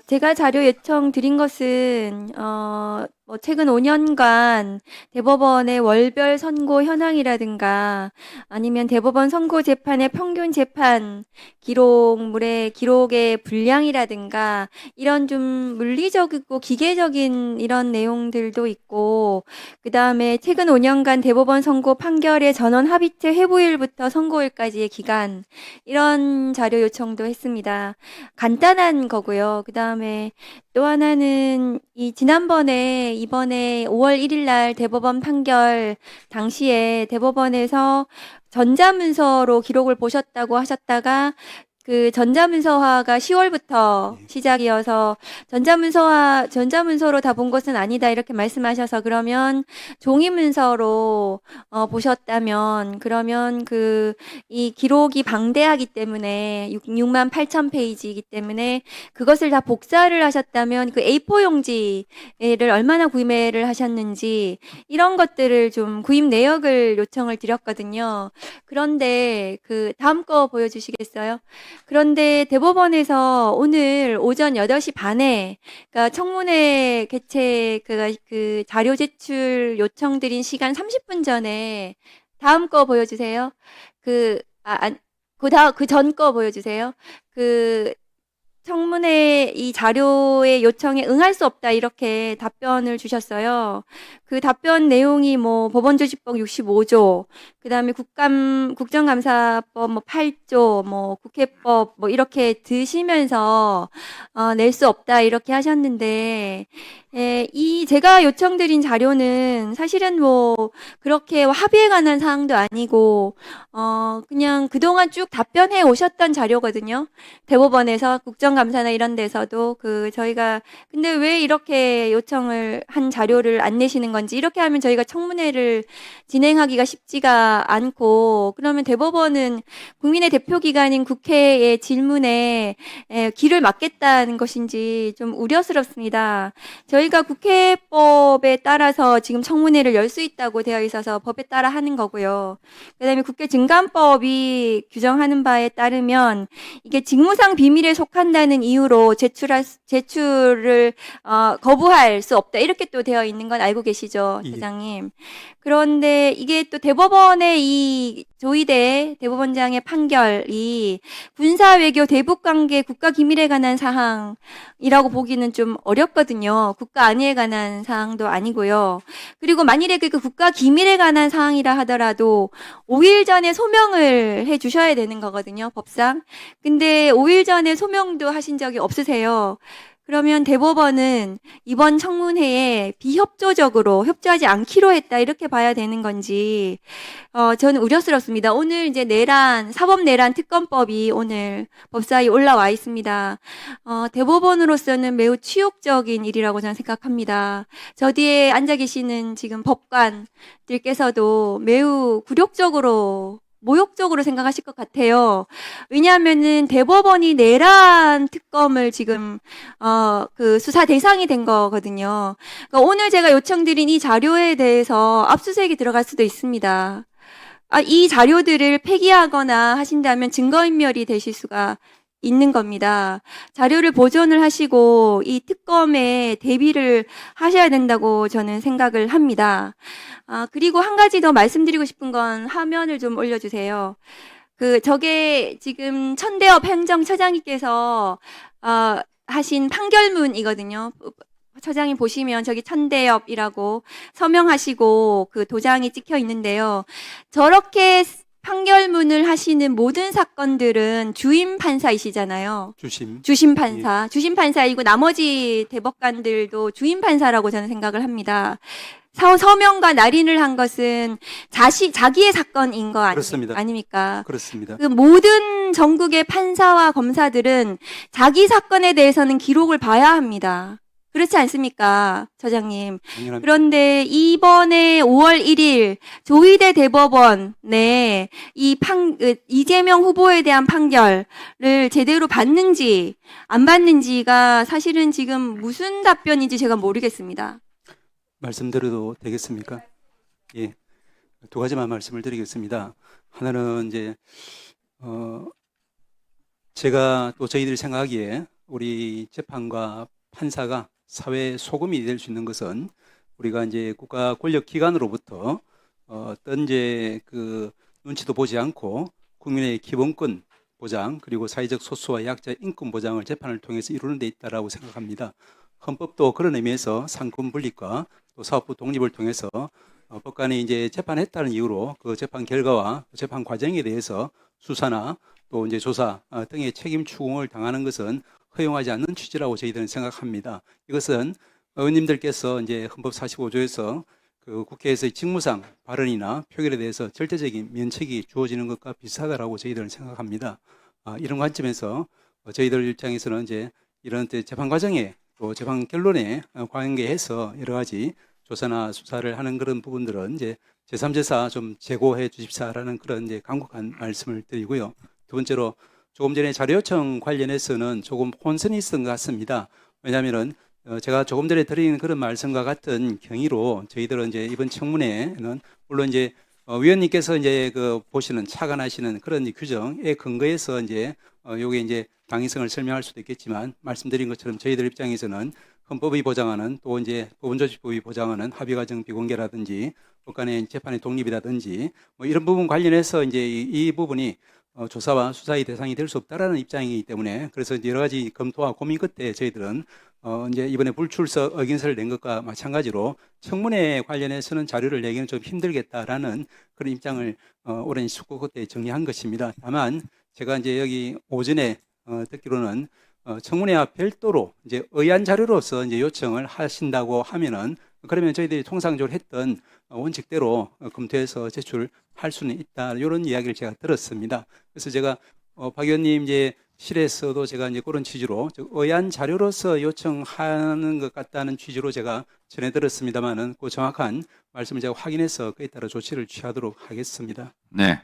제가 자료 요청 드린 것은, 최근 5년간 대법원의 월별 선고 현황이라든가 아니면 대법원 선고 재판의 평균 재판 기록의 분량이라든가 이런 좀 물리적이고 기계적인 이런 내용들도 있고, 그 다음에 최근 5년간 대법원 선고 판결의 전원 합의체 회부일부터 선고일까지의 기간, 이런 자료 요청도 했습니다. 간단한 거고요. 그 다음에 또 하나는 이번에 5월 1일 날 대법원 판결 당시에 대법원에서 전자문서로 기록을 보셨다고 하셨다가 그 전자문서화가 10월부터 시작이어서 전자문서로 다 본 것은 아니다 이렇게 말씀하셔서, 그러면 종이문서로 보셨다면, 그러면 이 기록이 방대하기 때문에 6만 8천 페이지이기 때문에 그것을 다 복사를 하셨다면 그 A4 용지를 얼마나 구매를 하셨는지 이런 것들을 좀 구입 내역을 요청을 드렸거든요. 그런데 그 다음 거 보여주시겠어요? 그런데 대법원에서 오늘 오전 8시 반에, 그러니까 청문회 개최 그 자료 제출 요청드린 시간 30분 전에, 다음 거 보여주세요. 그 전 거 보여주세요. 그 청문회 이 자료의 요청에 응할 수 없다 이렇게 답변을 주셨어요. 그 답변 내용이 뭐 법원조직법 65조, 그다음에 국정감사법 뭐 8조, 뭐 국회법 뭐 이렇게 드시면서 낼 수 없다 이렇게 하셨는데, 이 제가 요청드린 자료는 사실은 뭐 그렇게 합의에 관한 사항도 아니고 그냥 그동안 쭉 답변해 오셨던 자료거든요. 대법원에서 국정감사나 이런 데서도 저희가, 근데 왜 이렇게 요청을 한 자료를 안 내시는 건지, 이렇게 하면 저희가 청문회를 진행하기가 쉽지가 않고, 그러면 대법원은 국민의 대표기관인 국회의 질문에 귀를 막겠다는 것인지 좀 우려스럽습니다. 저희가 국회법에 따라서 지금 청문회를 열 수 있다고 되어 있어서 법에 따라 하는 거고요. 그다음에 국회 증감법이 규정하는 바에 따르면 이게 직무상 비밀에 속한다는 이유로 제출을 거부할 수 없다 이렇게 또 되어 있는 건 알고 계시죠, 예. 대장님? 그런데 이게 또 대법원의 이 조희대 대법원장의 판결이 군사 외교 대북 관계 국가 기밀에 관한 사항이라고 보기는 좀 어렵거든요. 국가 안위에 관한 사항도 아니고요. 그리고 만일에 그 국가 기밀에 관한 사항이라 하더라도 5일 전에 소명을 해 주셔야 되는 거거든요, 법상. 근데 5일 전에 소명도 하신 적이 없으세요. 그러면 대법원은 이번 청문회에 비협조적으로 협조하지 않기로 했다 이렇게 봐야 되는 건지 저는 우려스럽습니다. 오늘 이제 사법 내란 특검법이 오늘 법사위 올라와 있습니다. 대법원으로서는 매우 치욕적인 일이라고 저는 생각합니다. 저 뒤에 앉아 계시는 지금 법관들께서도 매우 모욕적으로 생각하실 것 같아요. 왜냐하면은 대법원이 내란 특검을 지금 수사 대상이 된 거거든요. 그러니까 오늘 제가 요청드린 이 자료에 대해서 압수수색이 들어갈 수도 있습니다. 이 자료들을 폐기하거나 하신다면 증거인멸이 되실 수가 있는 겁니다. 자료를 보존을 하시고 이 특검에 대비를 하셔야 된다고 저는 생각을 합니다. 그리고 한 가지 더 말씀드리고 싶은 건, 화면을 좀 올려주세요. 저게 지금 천대엽 행정처장님께서 하신 판결문이거든요. 처장님 보시면 저기 천대엽이라고 서명하시고 그 도장이 찍혀 있는데요. 저렇게 판결문을 하시는 모든 사건들은 주임 판사이시잖아요. 주심 판사. 주심 판사이고 나머지 대법관들도 주임 판사라고 저는 생각을 합니다. 서명과 날인을 한 것은 자기의 사건인 거 그렇습니다. 아닙니까? 그렇습니다. 그 모든 전국의 판사와 검사들은 자기 사건에 대해서는 기록을 봐야 합니다. 그렇지 않습니까, 처장님? 당연합니다. 그런데 이번에 5월 1일 조희대 대법원에 이재명 후보에 대한 판결을 제대로 받는지 안 받는지가 사실은 지금 무슨 답변인지 제가 모르겠습니다. 말씀드려도 되겠습니까? 예. 두 가지만 말씀을 드리겠습니다. 하나는 이제 제가 또 저희들이 생각하기에 우리 재판과 판사가 사회 소금이 될 수 있는 것은 우리가 이제 국가 권력 기관으로부터 어떤 이제 그 눈치도 보지 않고 국민의 기본권 보장 그리고 사회적 소수와 약자의 인권 보장을 재판을 통해서 이루는 데 있다라고 생각합니다. 헌법도 그런 의미에서 상권 분립과 또 사법부 독립을 통해서 법관이 이제 재판했다는 이유로 그 재판 결과와 재판 과정에 대해서 수사나 또 이제 조사 등의 책임 추궁을 당하는 것은 허용하지 않는 취지라고 저희들은 생각합니다. 이것은 의원님들께서 이제 헌법 45조에서 그 국회에서의 직무상 발언이나 표결에 대해서 절대적인 면책이 주어지는 것과 비슷하다라고 저희들은 생각합니다. 이런 관점에서 저희들 입장에서는 이제 이런 재판 과정에 또 재판 결론에 관계해서 여러 가지 조사나 수사를 하는 그런 부분들은 이제 제3제사 좀 제고해 주십사라는 그런 이제 간곡한 말씀을 드리고요. 두 번째로 조금 전에 자료 요청 관련해서는 조금 혼선이 있었던 것 같습니다. 왜냐하면은 제가 조금 전에 드린 그런 말씀과 같은 경위로 저희들은 이제 이번 청문회는 물론 이제 위원님께서 이제 그 보시는 착안하시는 그런 규정에 근거해서 이제 요게 이제 당위성을 설명할 수도 있겠지만 말씀드린 것처럼 저희들 입장에서는 헌법이 보장하는 또 이제 법원조직법이 보장하는 합의과정 비공개라든지 법관의 재판의 독립이라든지 뭐 이런 부분 관련해서 이제 이 부분이 조사와 수사의 대상이 될 수 없다라는 입장이기 때문에 그래서 여러 가지 검토와 고민 끝에 저희들은 이제 이번에 불출석 의견서를 낸 것과 마찬가지로 청문회 관련해서는 자료를 내기는 좀 힘들겠다라는 그런 입장을 오랜 숙고 끝에 정리한 것입니다. 다만 제가 이제 여기 오전에 듣기로는 청문회와 별도로 이제 의안 자료로서 이제 요청을 하신다고 하면은 그러면 저희들이 통상적으로 했던 원칙대로 검토해서 제출할 수는 있다 이런 이야기를 제가 들었습니다. 그래서 제가 박 의원님 이제 실에서도 제가 이제 그런 취지로 의안 자료로서 요청하는 것 같다는 취지로 제가 전해 들었습니다만은 그 정확한 말씀을 제가 확인해서 그에 따라 조치를 취하도록 하겠습니다. 네.